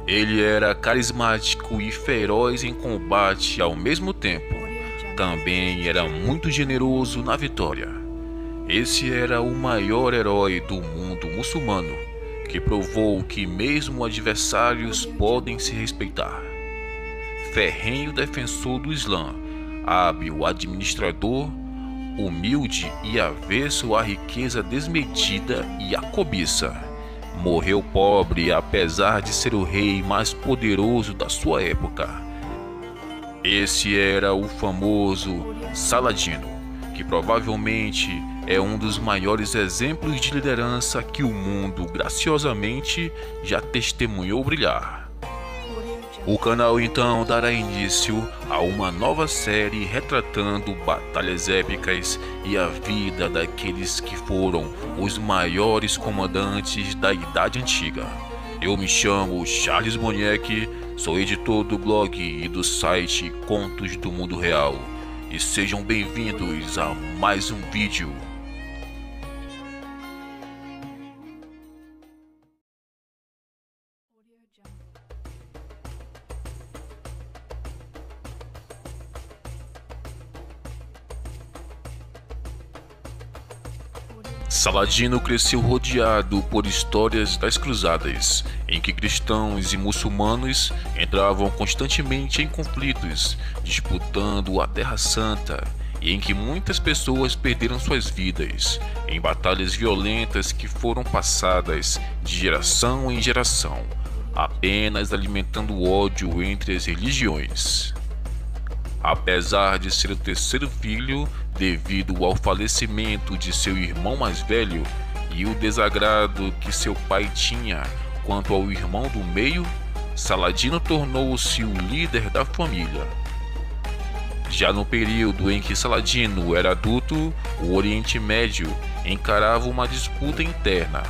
Ele era carismático e feroz em combate ao mesmo tempo. Também era muito generoso na vitória. Esse era o maior herói do mundo muçulmano, que provou que mesmo adversários podem se respeitar. Ferrenho defensor do Islã, hábil administrador, humilde e avesso à riqueza desmedida e à cobiça. Morreu pobre apesar de ser o rei mais poderoso da sua época. Esse era o famoso Saladino, que provavelmente é um dos maiores exemplos de liderança que o mundo graciosamente já testemunhou brilhar. O canal então dará início a uma nova série retratando batalhas épicas e a vida daqueles que foram os maiores comandantes da Idade Antiga. Eu me chamo Charles Moniek, sou editor do blog e do site Contos do Mundo Real, e sejam bem-vindos a mais um vídeo. Saladino cresceu rodeado por histórias das cruzadas, em que cristãos e muçulmanos entravam constantemente em conflitos, disputando a Terra Santa, e em que muitas pessoas perderam suas vidas em batalhas violentas que foram passadas de geração em geração, apenas alimentando o ódio entre as religiões. Apesar de ser o terceiro filho, devido ao falecimento de seu irmão mais velho e o desagrado que seu pai tinha quanto ao irmão do meio, Saladino tornou-se o líder da família. Já no período em que Saladino era adulto, o Oriente Médio encarava uma disputa interna,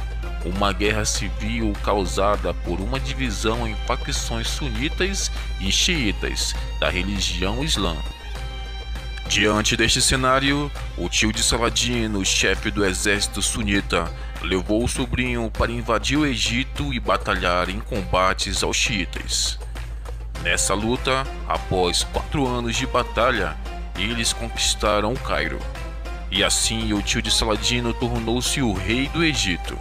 uma guerra civil causada por uma divisão em facções sunitas e xiitas da religião islã. Diante deste cenário, o tio de Saladino, chefe do exército sunita, levou o sobrinho para invadir o Egito e batalhar em combates aos xiitas. Nessa luta, após 4 anos de batalha, eles conquistaram o Cairo, e assim o tio de Saladino tornou-se o rei do Egito.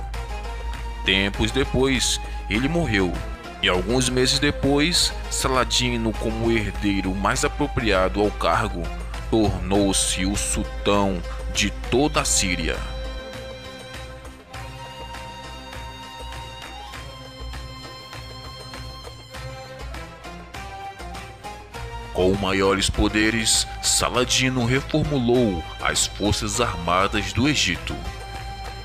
Tempos depois, ele morreu, e alguns meses depois, Saladino, como herdeiro mais apropriado ao cargo, tornou-se o sultão de toda a Síria. Com maiores poderes, Saladino reformulou as forças armadas do Egito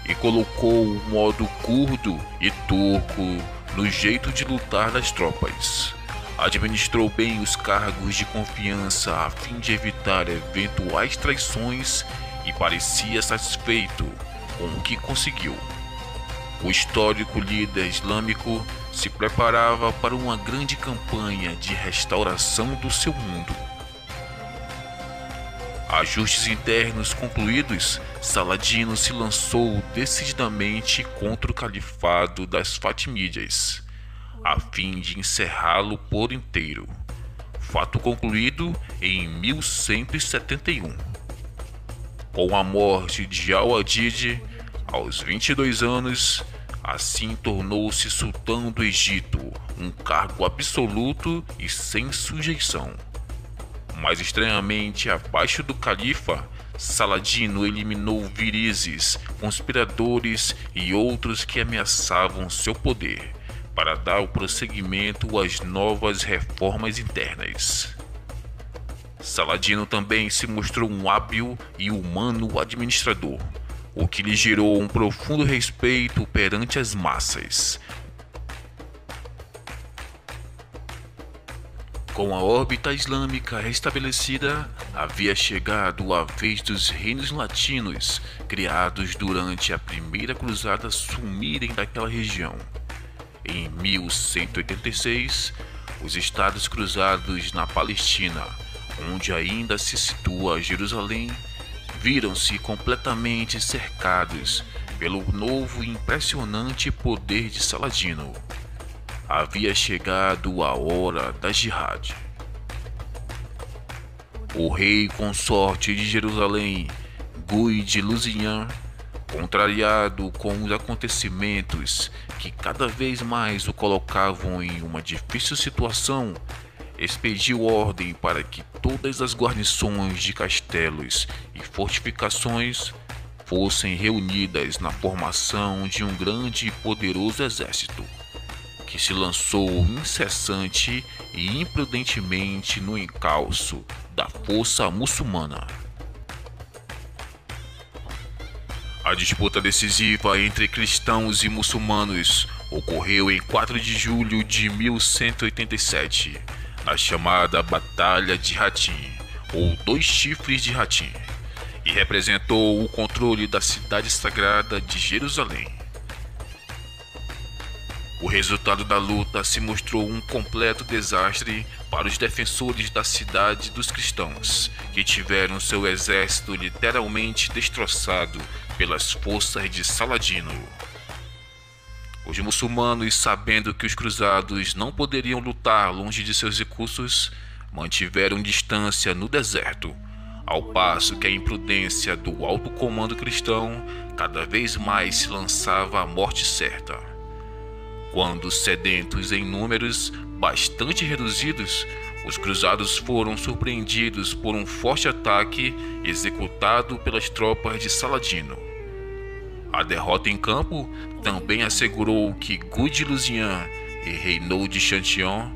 e colocou o modo curdo e turco no jeito de lutar das tropas. Administrou bem os cargos de confiança a fim de evitar eventuais traições e parecia satisfeito com o que conseguiu. O histórico líder islâmico se preparava para uma grande campanha de restauração do seu mundo. Ajustes internos concluídos, Saladino se lançou decididamente contra o califado das Fatimídias, a fim de encerrá-lo por inteiro. Fato concluído em 1171. Com a morte de Al-Adid, aos 22 anos, assim tornou-se sultão do Egito, um cargo absoluto e sem sujeição. Mas estranhamente, abaixo do califa, Saladino eliminou virizes, conspiradores e outros que ameaçavam seu poder, para dar o prosseguimento às novas reformas internas. Saladino também se mostrou um hábil e humano administrador, o que lhe gerou um profundo respeito perante as massas. Com a órbita islâmica restabelecida, havia chegado a vez dos reinos latinos, criados durante a primeira cruzada, sumirem daquela região. Em 1186, os estados cruzados na Palestina, onde ainda se situa Jerusalém, viram-se completamente cercados pelo novo e impressionante poder de Saladino. Havia chegado a hora da Jihad. O rei consorte de Jerusalém, Guy de Lusignan, contrariado com os acontecimentos que cada vez mais o colocavam em uma difícil situação, expediu ordem para que todas as guarnições de castelos e fortificações fossem reunidas na formação de um grande e poderoso exército, que se lançou incessante e imprudentemente no encalço da força muçulmana. A disputa decisiva entre cristãos e muçulmanos ocorreu em 4 de julho de 1187, na chamada Batalha de Hattin, ou Dois Chifres de Hattin, e representou o controle da cidade sagrada de Jerusalém. O resultado da luta se mostrou um completo desastre para os defensores da cidade dos cristãos, que tiveram seu exército literalmente destroçado pelas forças de Saladino. Os muçulmanos, sabendo que os cruzados não poderiam lutar longe de seus recursos, mantiveram distância no deserto, ao passo que a imprudência do alto comando cristão cada vez mais se lançava à morte certa. Quando, sedentos em números bastante reduzidos, os cruzados foram surpreendidos por um forte ataque executado pelas tropas de Saladino. A derrota em campo também assegurou que Guy de Lusignan e Reynaud de Chatillon,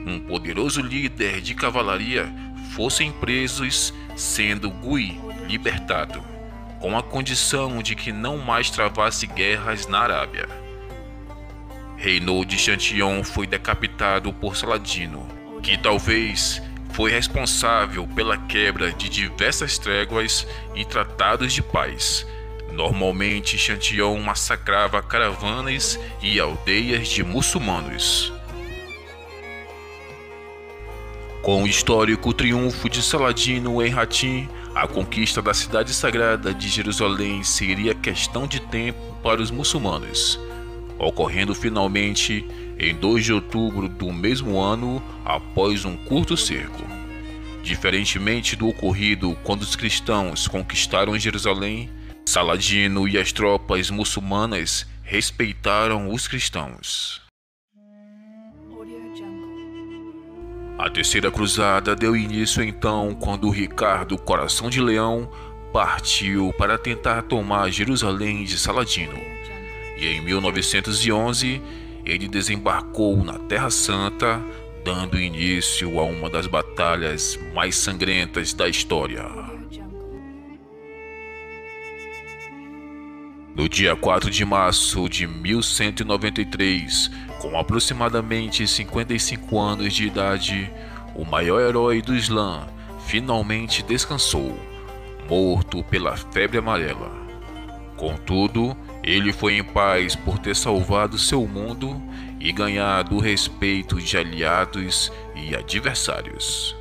um poderoso líder de cavalaria, fossem presos, sendo Guy libertado, com a condição de que não mais travasse guerras na Arábia. Reynaud de Chatillon foi decapitado por Saladino, que talvez foi responsável pela quebra de diversas tréguas e tratados de paz. Normalmente, Chatillon massacrava caravanas e aldeias de muçulmanos. Com o histórico triunfo de Saladino em Hattin, a conquista da cidade sagrada de Jerusalém seria questão de tempo para os muçulmanos, ocorrendo finalmente em 2 de outubro do mesmo ano, após um curto cerco. Diferentemente do ocorrido quando os cristãos conquistaram Jerusalém, Saladino e as tropas muçulmanas respeitaram os cristãos. A terceira cruzada deu início então quando Ricardo Coração de Leão partiu para tentar tomar Jerusalém de Saladino, e em 1911 ele desembarcou na Terra Santa, dando início a uma das batalhas mais sangrentas da história. No dia 4 de março de 1193, com aproximadamente 55 anos de idade, o maior herói do Islã finalmente descansou, morto pela febre amarela. Contudo, ele foi em paz por ter salvado seu mundo e ganhado o respeito de aliados e adversários.